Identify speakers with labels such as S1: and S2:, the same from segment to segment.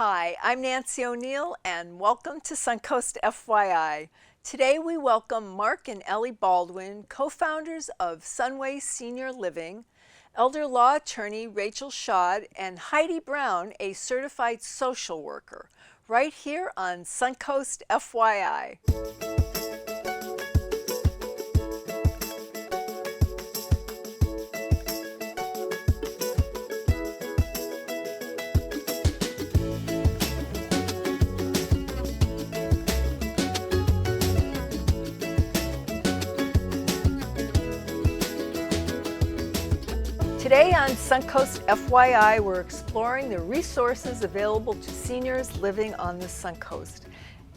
S1: Hi, I'm Nancy O'Neill and welcome to Suncoast FYI. Today we welcome Mark and Ellie Baldwin, co-founders of Sunway Senior Living, elder law attorney Rachel Schad, and Heidi Brown, a certified social worker, right here on Suncoast FYI. Today on Suncoast FYI, we're exploring the resources available to seniors living on the Suncoast.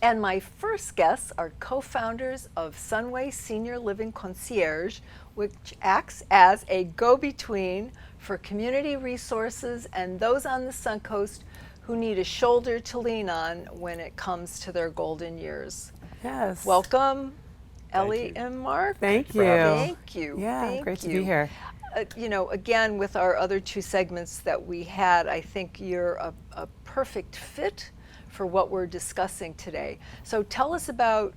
S1: And my first guests are co-founders of Sunway Senior Living Concierge, which acts as a go-between for community resources and those on the Suncoast who need a shoulder to lean on when it comes to their golden years.
S2: Yes.
S1: Welcome, Ellie and Mark.
S2: Thank you.
S1: Thank you.
S2: Yeah, great to be here.
S1: Again, with our other two segments that we had, I think you're a perfect fit for what we're discussing today. So tell us about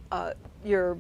S1: your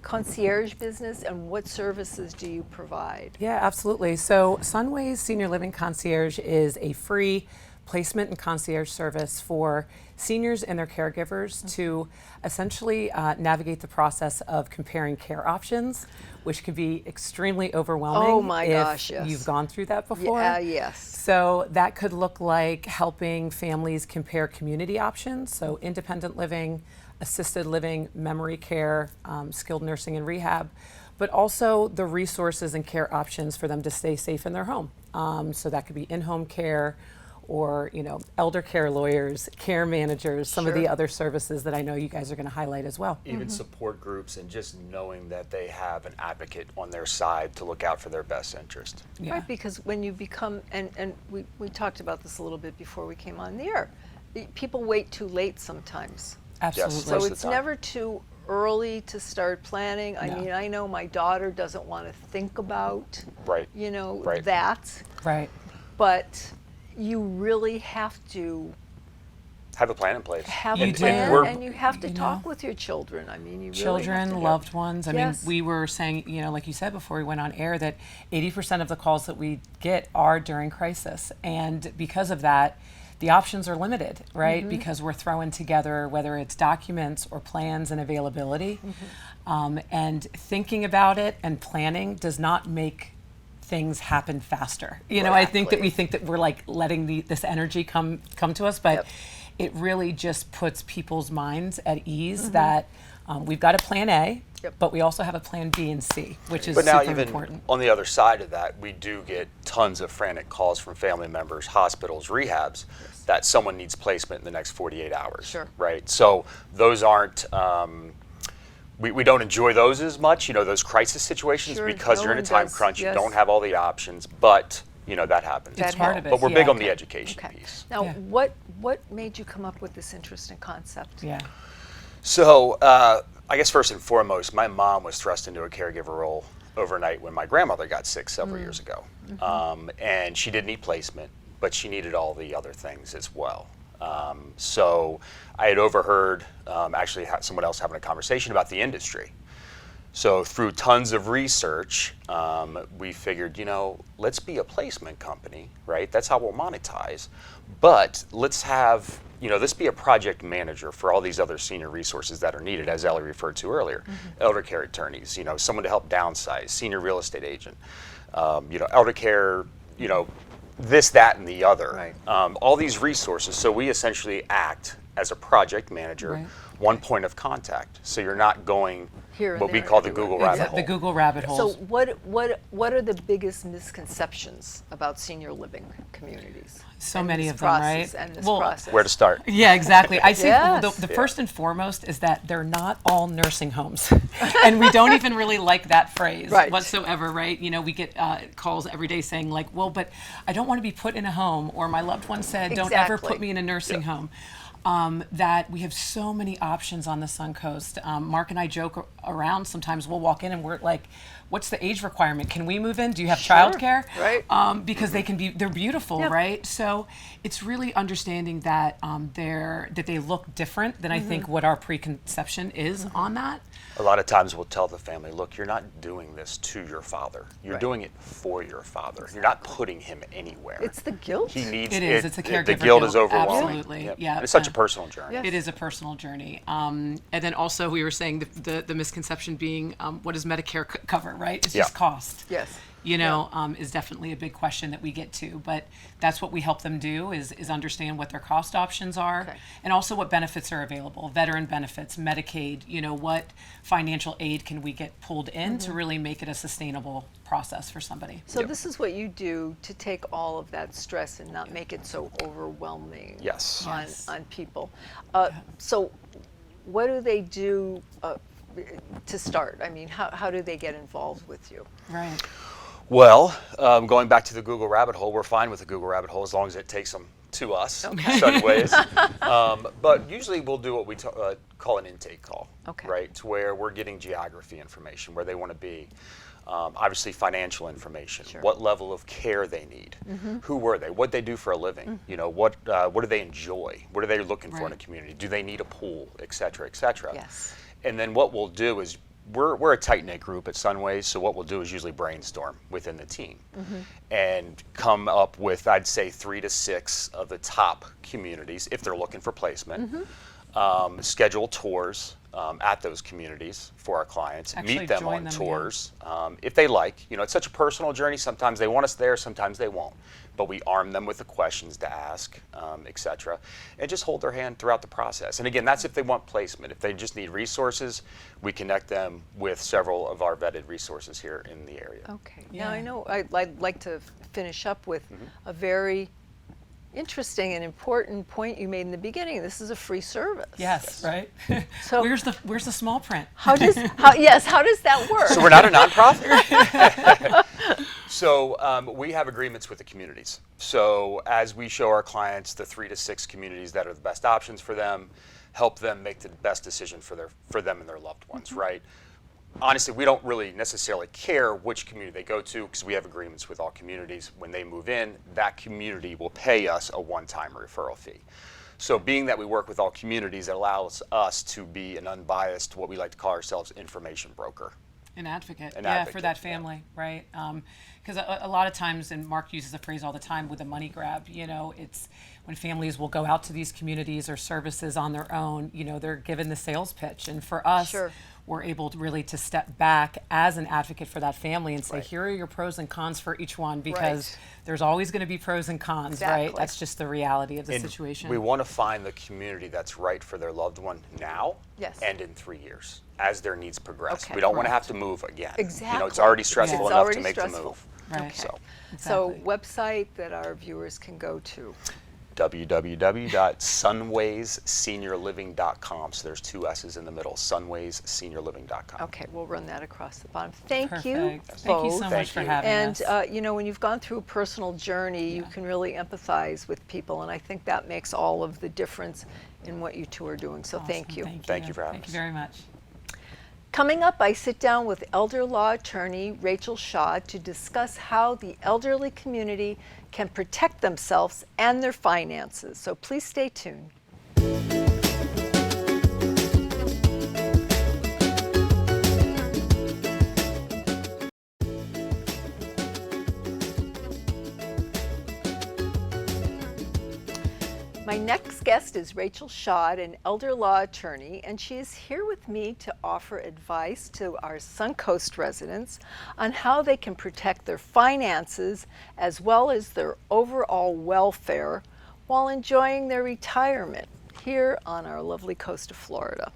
S1: concierge business and what services do you provide?
S2: Yeah, absolutely. So Sunway's Senior Living Concierge is a free placement and concierge service for seniors and their caregivers to essentially navigate the process of comparing care options, which can be extremely overwhelming.
S1: Oh my gosh, yes.
S2: You've gone through that before.
S1: Yeah, yes.
S2: So that could look like helping families compare community options, so independent living, assisted living, memory care, skilled nursing and rehab, but also the resources and care options for them to stay safe in their home. So that could be in-home care, or elder care lawyers, care managers, some of the other services that I know you guys are going to highlight as well.
S3: Even support groups, and just knowing that they have an advocate on their side to look out for their best interest.
S2: Yeah.
S1: Right, because when you become, and we talked about this a little bit before we came on the air, people wait too late sometimes.
S2: Absolutely.
S3: Yes.
S1: So
S3: Most of the
S1: it's
S3: time.
S1: never too early to start planning. I
S2: No.
S1: mean, I know my daughter doesn't want to think about,
S3: Right. Right.
S1: that,
S2: Right.
S1: but you really have to
S3: Have a plan in place.
S1: have
S2: You
S1: a
S2: do.
S1: plan,
S3: we're-
S1: and you have to
S2: you
S1: talk
S2: know,
S1: with your children. I mean, you really have
S2: Children,
S1: to.
S2: loved ones. I
S1: Yes.
S2: mean, we were saying, like you said before we went on air, that 80% of the calls that we get are during crisis. And because of that, the options are limited, right? Because we're throwing together, whether it's documents or plans and availability. And thinking about it and planning does not make things happen faster. I think that
S1: Exactly.
S2: we think that we're like letting this energy come to us, but
S1: Yep.
S2: it really just puts people's minds at ease that we've got a plan A,
S1: Yep.
S2: but we also have a plan B and C, which is
S3: But now,
S2: super
S3: even
S2: important.
S3: on the other side of that, we do get tons of frantic calls from family members, hospitals, rehabs, that someone needs placement in the next 48 hours.
S1: Sure.
S3: Right? So those aren't, we don't enjoy those as much, those crisis situations,
S1: Sure,
S3: because
S1: no
S3: you're in a
S1: one
S3: time
S1: does.
S3: crunch, you
S1: Yes.
S3: don't have all the options, but, that happens.
S1: That
S3: as well.
S2: part of it,
S3: But we're
S2: yeah.
S3: big on the education
S1: Okay.
S3: piece.
S1: Now,
S2: Yeah.
S1: what made you come up with this interesting concept?
S2: Yeah.
S3: So, I guess first and foremost, my mom was thrust into a caregiver role overnight when my grandmother got sick several years ago. And she did need placement, but she needed all the other things as well. So I had overheard actually someone else having a conversation about the industry. So through tons of research, we figured, let's be a placement company, right? That's how we'll monetize. But let's have, let's be a project manager for all these other senior resources that are needed, as Ellie referred to earlier. Elder care attorneys, someone to help downsize, senior real estate agent, elder care, this, that, and the other.
S1: Right.
S3: All these resources. So we essentially act as a project manager,
S2: Right.
S3: one point of contact. So you're not going
S1: Here and
S3: what we
S1: there,
S3: call the
S1: everywhere.
S3: Google rabbit
S1: Exactly.
S3: hole.
S2: The Google rabbit
S1: So
S2: holes.
S1: what are the biggest misconceptions about senior living communities?
S2: So
S1: and
S2: many
S1: this
S2: of them,
S1: process
S2: right?
S1: And this
S2: Well,
S1: process.
S3: Where to start?
S2: Yeah, exactly. I say
S1: Yes.
S2: the first and foremost is that they're not all nursing homes. And we don't even really like that phrase
S1: Right.
S2: whatsoever, right? We get calls every day saying like, well, but I don't want to be put in a home, or my loved one said, don't ever
S1: Exactly.
S2: put me in a nursing home. that we have so many options on the Suncoast. Mark and I joke around sometimes. We'll walk in and we're like, what's the age requirement? Can we move in? Do you have childcare?
S1: Right.
S2: Because they're beautiful,
S1: Yep.
S2: right? So it's really understanding that that they look different than I think what our preconception is on that.
S3: A lot of times we'll tell the family, look, you're not doing this to your father. You're
S1: Right.
S3: doing it for your father. You're not putting him anywhere.
S1: It's the guilt.
S3: He needs
S2: It is.
S3: it.
S2: It's a caregiver
S3: The guilt is overwhelming.
S2: Absolutely.
S3: Yep.
S2: Yeah.
S3: And it's such a personal journey.
S1: Yes.
S2: It is a personal journey. And then also we were saying the misconception being, what does Medicare cover, right? It's just
S3: Yeah.
S2: cost.
S1: Yes.
S2: Is definitely a big question that we get to. But that's what we help them do is understand what their cost options are
S1: Okay.
S2: and also what benefits are available, veteran benefits, Medicaid, what financial aid can we get pulled in to really make it a sustainable process for somebody.
S1: So
S3: Yep.
S1: this is what you do to take all of that stress and not make it so overwhelming
S3: Yes.
S2: Yes.
S1: on people. So what do they do to start? I mean, how do they get involved with you?
S2: Right.
S3: Well, going back to the Google rabbit hole, we're fine with the Google rabbit hole as long as it takes them to us, Sunways. But usually we'll do what we call an intake call,
S1: Okay.
S3: right? To where we're getting geography information, where they want to be. Obviously financial information,
S1: Sure.
S3: what level of care they need, who were they, what they do for a living, what do they enjoy, what are they looking for in a
S2: Right.
S3: community, do they need a pool, et cetera, et cetera.
S1: Yes.
S3: And then what we'll do is we're a tight-knit group at Sunways, so what we'll do is usually brainstorm within the team and come up with, I'd say, 3 to 6 of the top communities if they're looking for placement. Schedule tours at those communities for our clients,
S2: Actually
S3: meet them
S2: join
S3: on
S2: them, yeah.
S3: tours if they like. It's such a personal journey. Sometimes they want us there, sometimes they won't. But we arm them with the questions to ask, et cetera, and just hold their hand throughout the process. And again, that's if they want placement. If they just need resources, we connect them with several of our vetted resources here in the area.
S1: Okay.
S2: Yeah.
S1: Now I know I'd like to finish up with a very interesting and important point you made in the beginning. This is a free service.
S2: Yes, right?
S1: So-
S2: where's the small print?
S1: How does how does that work?
S3: So we're not a nonprofit? So we have agreements with the communities. So as we show our clients the 3 to 6 communities that are the best options for them, help them make the best decision for them and their loved ones, right? Honestly, we don't really necessarily care which community they go to because we have agreements with all communities. When they move in, that community will pay us a one-time referral fee. So being that we work with all communities, it allows us to be an unbiased, what we like to call ourselves, information broker.
S2: An advocate,
S3: An
S2: yeah,
S3: advocate,
S2: for that
S3: yeah.
S2: family, right? Because a lot of times, and Mark uses the phrase all the time with a money grab, it's when families will go out to these communities or services on their own, they're given the sales pitch. And for us,
S1: Sure.
S2: we're able to really to step back as an advocate for that family and say,
S3: Right.
S2: here are your pros and cons for each one, because
S1: Right.
S2: there's always going to be pros and cons,
S1: Exactly.
S2: right? That's just the reality of the
S3: And
S2: situation.
S3: we want to find the community that's right for their loved one now
S1: Yes.
S3: and in 3 years as their needs progress.
S1: Okay.
S3: We don't want to have
S2: Correct.
S3: to move again.
S1: Exactly.
S3: It's already stressful
S2: It's
S3: enough
S1: already
S3: to make
S1: stressful.
S3: the move.
S2: Right.
S1: Okay.
S3: So
S1: So
S2: Exactly.
S1: website that our viewers can go to.
S3: www.sunwaysseniorliving.com. So there's 2 S's in the middle, sunwaysseniorliving.com.
S1: Okay, we'll run that across the bottom. Thank you
S2: Perfect.
S1: both.
S2: Thank you so
S3: Thank
S2: much for
S3: you.
S2: having
S1: And
S2: us.
S1: when you've gone through a personal journey, you
S2: Yeah.
S1: can really empathize with people, and I think that makes all of the difference in what you two are doing. So thank
S2: Awesome.
S1: you.
S3: Thank you for having
S2: Thank
S3: us.
S2: you very much.
S1: Coming up, I sit down with elder law attorney Rachel Shaw to discuss how the elderly community can protect themselves and their finances. So please stay tuned. My next guest is Rachel Shaw, an elder law attorney, and she is here with me to offer advice to our Suncoast residents on how they can protect their finances as well as their overall welfare while enjoying their retirement here on our lovely coast of Florida.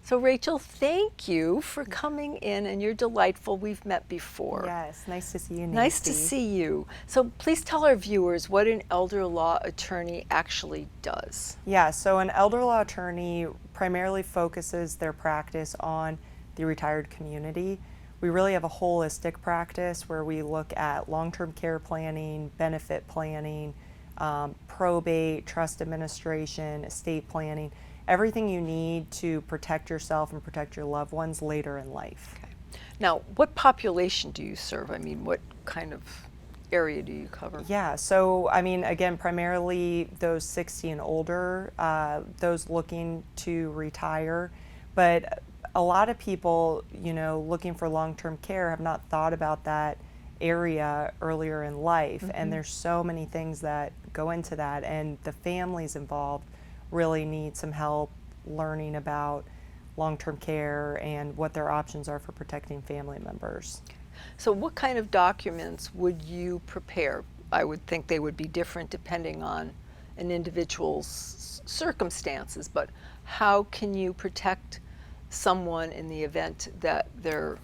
S1: So Rachel, thank you for coming in, and you're delightful. We've met before.
S4: Yes, nice to see you, Nancy.
S1: Nice to see you. So please tell our viewers what an elder law attorney actually does.
S4: Yeah, so an elder law attorney primarily focuses their practice on the retired community. We really have a holistic practice where we look at long-term care planning, benefit planning, probate, trust administration, estate planning, everything you need to protect yourself and protect your loved ones later in life.
S1: Okay. Now, what population do you serve? I mean, what kind of area do you cover?
S4: Yeah, so I mean, again, primarily those 60 and older, those looking to retire, but a lot of people, you know, looking for long-term care have not thought about that area earlier in life, and there's so many things that go into that, and the families involved really need some help learning about long-term care and what their options are for protecting family members.
S1: So what kind of documents would you prepare? I would think they would be different depending on an individual's circumstances, but how can you protect someone in the event that they're,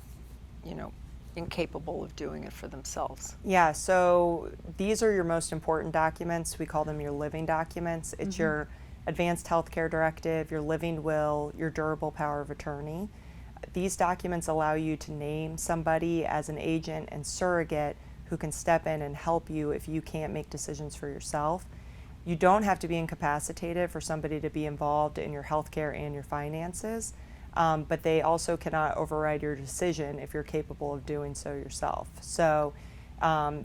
S1: you know, incapable of doing it for themselves?
S4: Yeah, so these are your most important documents. We call them your living documents. It's your advanced healthcare directive, your living will, your durable power of attorney. These documents allow you to name somebody as an agent and surrogate who can step in and help you if you can't make decisions for yourself. You don't have to be incapacitated for somebody to be involved in your healthcare and your finances, but they also cannot override your decision if you're capable of doing so yourself. So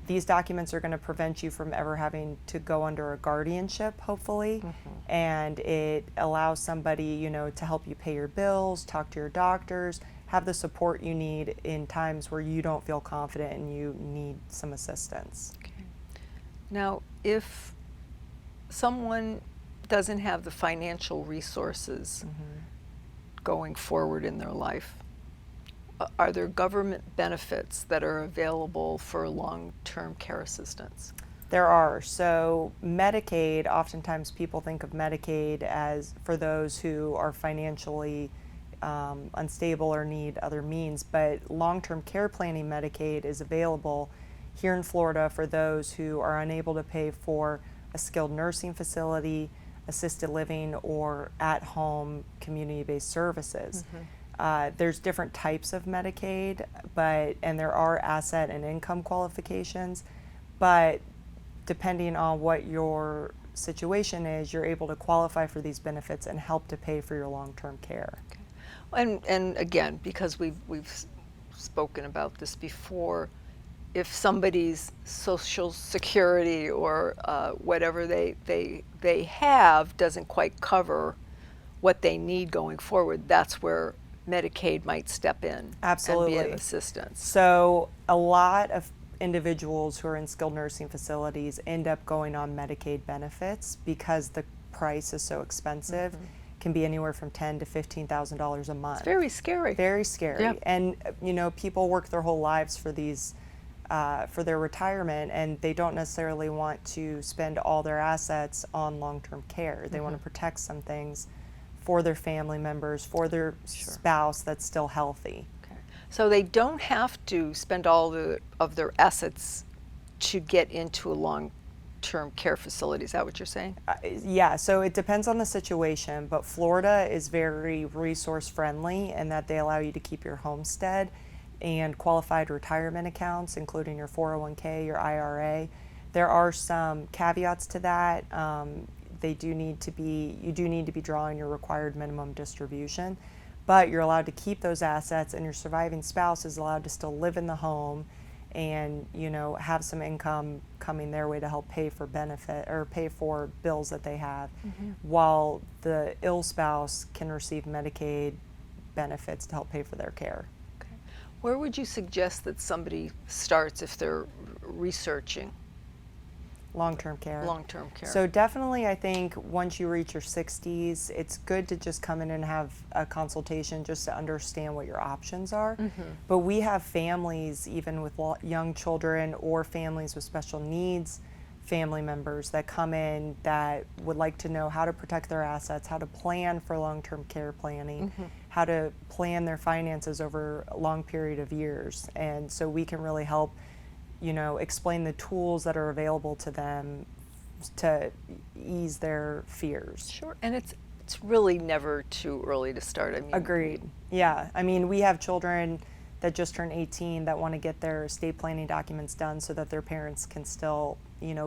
S4: these documents are going to prevent you from ever having to go under a guardianship, hopefully, and it allows somebody, you know, to help you pay your bills, talk to your doctors, have the support you need in times where you don't feel confident and you need some assistance.
S1: Okay. Now, if someone doesn't have the financial resources going forward in their life, are there government benefits that are available for long-term care assistance?
S4: There are. So Medicaid, oftentimes people think of Medicaid as for those who are financially unstable or need other means, but long-term care planning Medicaid is available here in Florida for those who are unable to pay for a skilled nursing facility, assisted living, or at-home community-based services. There's different types of Medicaid, and there are asset and income qualifications, but depending on what your situation is, you're able to qualify for these benefits and help to pay for your long-term care.
S1: Okay. And again, because we've spoken about this before, if somebody's Social Security or whatever they have doesn't quite cover what they need going forward, that's where Medicaid might step in
S4: Absolutely.
S1: and be of assistance.
S4: So a lot of individuals who are in skilled nursing facilities end up going on Medicaid benefits because the price is so expensive. Can be anywhere from $10,000 to $15,000 a month.
S1: It's very scary.
S4: Very scary.
S1: Yeah.
S4: And you know, people work their whole lives for these, for their retirement, and they don't necessarily want to spend all their assets on long-term care. They want to protect some things for their family members, for their spouse that's still healthy.
S1: Okay. So they don't have to spend all of their assets to get into a long-term care facility. Is that what you're saying?
S4: Yeah, so it depends on the situation, but Florida is very resource friendly in that they allow you to keep your homestead and qualified retirement accounts, including your 401k, your IRA. There are some caveats to that. You do need to be drawing your required minimum distribution, but you're allowed to keep those assets, and your surviving spouse is allowed to still live in the home and, you know, have some income coming their way to help pay for benefit or pay for bills that they have, while the ill spouse can receive Medicaid benefits to help pay for their care.
S1: Okay. Where would you suggest that somebody starts if they're researching
S4: Long-term care.
S1: long-term care?
S4: So definitely, I think once you reach your 60s, it's good to just come in and have a consultation just to understand what your options are. But we have families, even with young children or families with special needs, family members that come in that would like to know how to protect their assets, how to plan for long-term care planning, how to plan their finances over a long period of years. And so we can really help, you know, explain the tools that are available to them to ease their fears.
S1: Sure, and it's really never too early to start. I mean,
S4: Agreed. Yeah, I mean, we have children that just turned 18 that want to get their estate planning documents done so that their parents can still,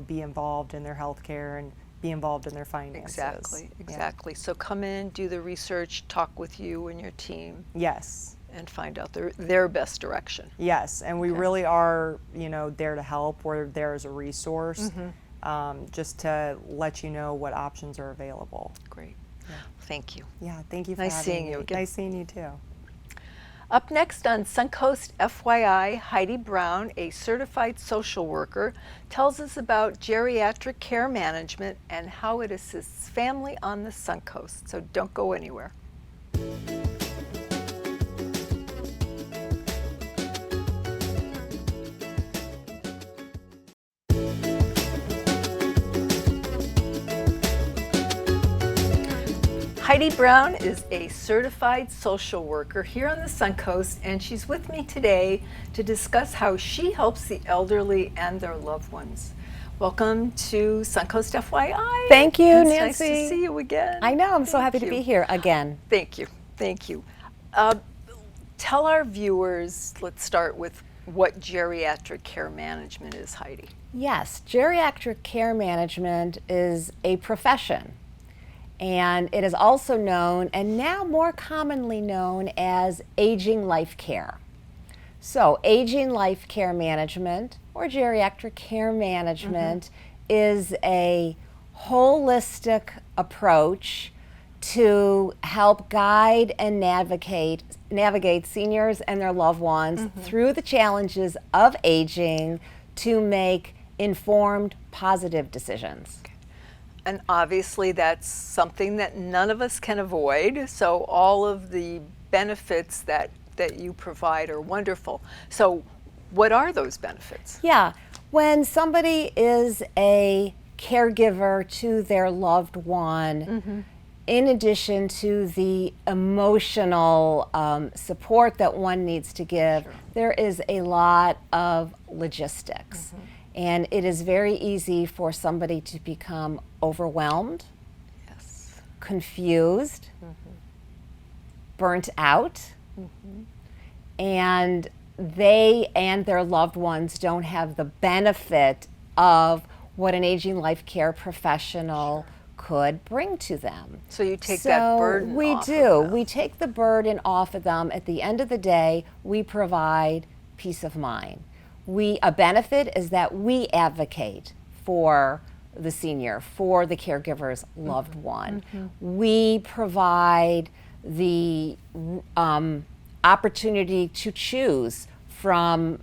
S4: be involved in their health care and be involved in their finances.
S1: Exactly. So come in, do the research, talk with you and your team.
S4: Yes.
S1: And find out their best direction.
S4: Yes, and we really are, there to help. We're there as a resource, just to let you know what options are available.
S1: Great. Yeah. Thank you.
S4: Yeah, thank you for
S1: Nice
S4: having
S1: seeing
S4: me.
S1: you again.
S4: Nice seeing you too.
S1: Up next on Suncoast FYI, Heidi Brown, a certified social worker, tells us about geriatric care management and how it assists family on the Suncoast. So don't go anywhere. Heidi Brown is a certified social worker here on the Suncoast, and she's with me today to discuss how she helps the elderly and their loved ones. Welcome to Suncoast FYI.
S5: Thank you,
S1: It's
S5: Nancy.
S1: nice to see you again.
S5: I know, I'm so
S1: Thank
S5: happy to
S1: you.
S5: be here again.
S1: Thank you. Thank you. Tell our viewers, let's start with what geriatric care management is, Heidi.
S5: Yes, geriatric care management is a profession, and it is also known, and now more commonly known, as aging life care. So aging life care management, or geriatric care management, is a holistic approach to help guide and navigate seniors and their loved ones through the challenges of aging to make informed, positive decisions.
S1: And obviously that's something that none of us can avoid. So all of the benefits that you provide are wonderful. So what are those benefits?
S5: Yeah, when somebody is a caregiver to their loved one, in addition to the emotional support that one needs to give, there is a lot of logistics. And it is very easy for somebody to become overwhelmed, confused, burnt out, and they and their loved ones don't have the benefit of what an aging life care professional could bring to them.
S1: So you take that burden
S5: we
S1: off
S5: do.
S1: of them.
S5: We take the burden off of them. At the end of the day, we provide peace of mind. A benefit is that we advocate for the senior, for the caregiver's loved one. We provide the opportunity to choose from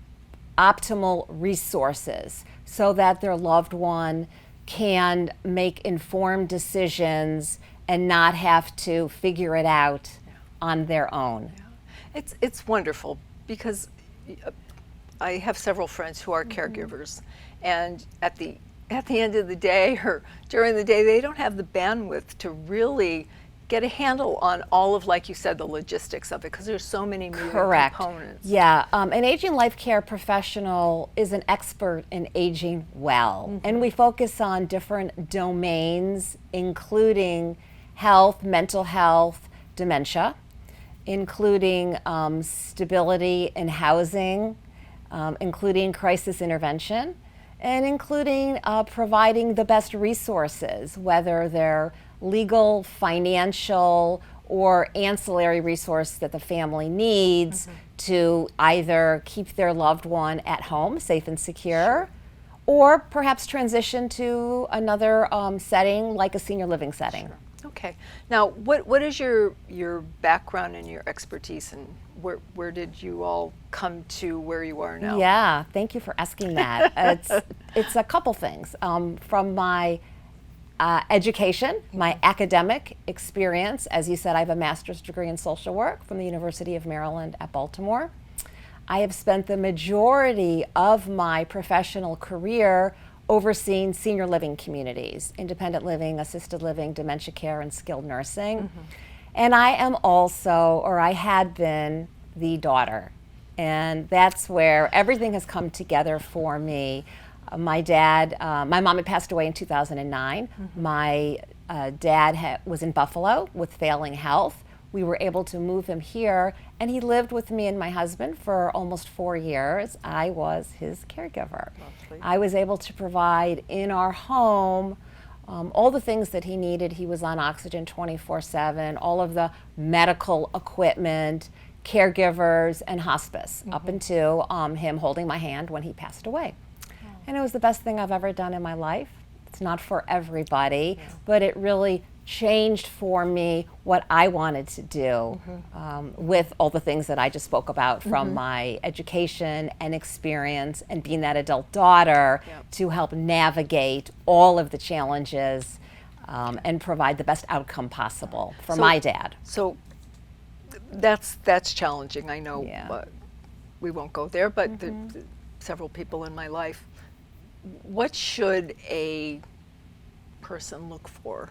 S5: optimal resources so that their loved one can make informed decisions and not have to figure it out on their own.
S1: It's wonderful because I have several friends who are caregivers, and at the end of the day or during the day, they don't have the bandwidth to really get a handle on all of, like you said, the logistics of it, because there's so many moving components.
S5: Yeah, an aging life care professional is an expert in aging well, and we focus on different domains, including health, mental health, dementia, including stability in housing, including crisis intervention, and including providing the best resources, whether they're legal, financial, or ancillary resource that the family needs to either keep their loved one at home, safe and secure, or perhaps transition to another setting like a senior living setting.
S1: Okay. Now, what is your background and your expertise, and where did you all come to where you are now?
S5: Yeah, thank you for asking that. It's a couple things. From my education, my academic experience, as you said, I have a master's degree in social work from the University of Maryland at Baltimore. I have spent the majority of my professional career overseeing senior living communities, independent living, assisted living, dementia care, and skilled nursing. And I am also, or I had been, the daughter. And that's where everything has come together for me. My mom had passed away in 2009. My dad was in Buffalo with failing health. we were able to move him here, and he lived with me and my husband for almost 4 years. I was his caregiver.
S1: Lovely.
S5: I was able to provide in our home all the things that he needed. He was on oxygen 24/7, all of the medical equipment, caregivers, and hospice, up until him holding my hand when he passed away. And it was the best thing I've ever done in my life. It's not for everybody, but it really changed for me what I wanted to do with all the things that I just spoke about, from my education and experience and being that adult daughter to help navigate all of the challenges and provide the best outcome possible for my dad.
S1: So that's challenging, I know.
S5: Yeah.
S1: But we won't go there, but several people in my life. What should a person look for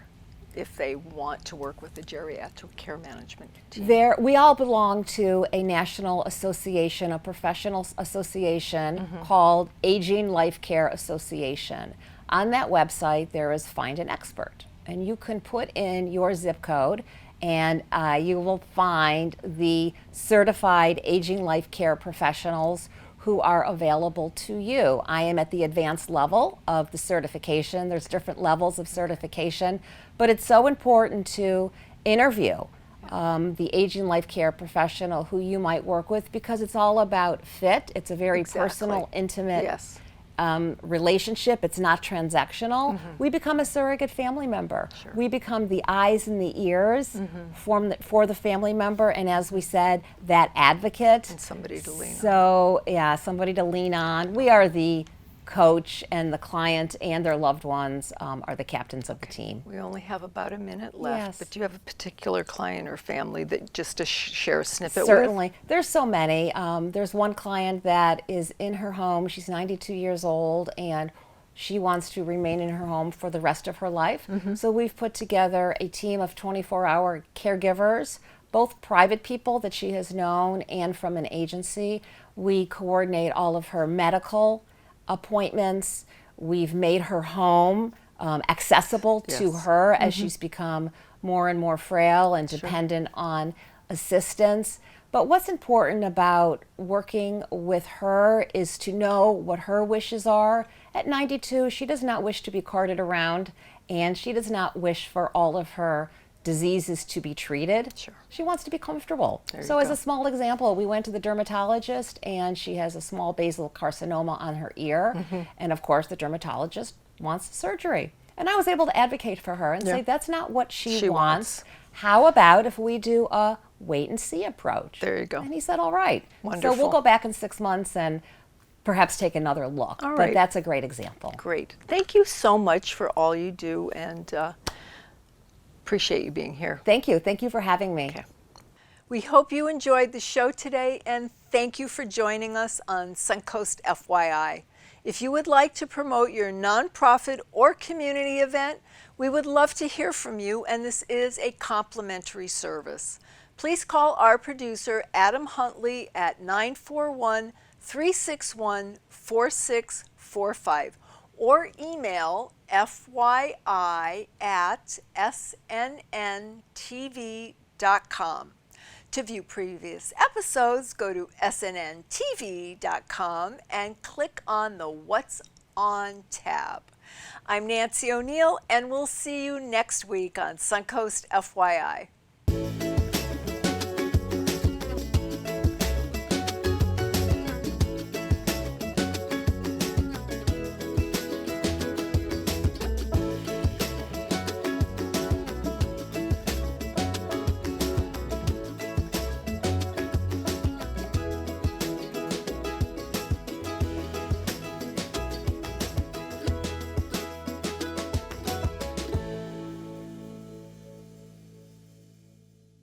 S1: if they want to work with the geriatric care management team?
S5: We all belong to a national association, a professional association called Aging Life Care Association. On that website, there is Find an Expert, and you can put in your zip code, and you will find the certified aging life care professionals who are available to you. I am at the advanced level of the certification. There's different levels of certification, but it's so important to interview the aging life care professional who you might work with, because it's all about fit. It's a very personal, intimate
S1: Yes.
S5: relationship. It's not transactional. We become a surrogate family member. We become the eyes and the ears for the family member, and as we said, that advocate.
S1: And somebody to lean on.
S5: So yeah, somebody to lean on. We are the coach, and the client and their loved ones are the captains of the team.
S1: We only have about a minute left,
S5: Yes.
S1: but do you have a particular client or family that just to share a snippet
S5: Certainly. There's so many. There's one client that is in her home. She's 92 years old, and she wants to remain in her home for the rest of her life. So we've put together a team of 24-hour caregivers, both private people that she has known and from an agency. We coordinate all of her medical appointments. We've made her home accessible to
S1: Yes.
S5: her as she's become more and more frail and dependent on assistance. But what's important about working with her is to know what her wishes are. At 92, she does not wish to be carted around, and she does not wish for all of her diseases to be treated.
S1: Sure.
S5: She wants to be comfortable.
S1: There
S5: So
S1: you
S5: as
S1: go.
S5: a small example, we went to the dermatologist, and she has a small basal carcinoma on her ear. And of course, the dermatologist wants surgery. And I was able to advocate for her and say, that's not what she wants. How about if we do a wait and see approach?
S1: There you go.
S5: And he said, all right. So
S1: Wonderful.
S5: we'll go back in 6 months and perhaps take another look.
S1: All
S5: But
S1: right.
S5: that's a great example.
S1: Great. Thank you so much for all you do, and appreciate you being here.
S5: Thank you. Thank you for having me.
S1: Okay. We hope you enjoyed the show today, and thank you for joining us on Suncoast FYI. If you would like to promote your nonprofit or community event, we would love to hear from you, and this is a complimentary service. Please call our producer, Adam Huntley, at 941-361-4645, or email fyi@snntv.com. To view previous episodes, go to snntv.com and click on the What's On tab. I'm Nancy O'Neill, and we'll see you next week on Suncoast FYI.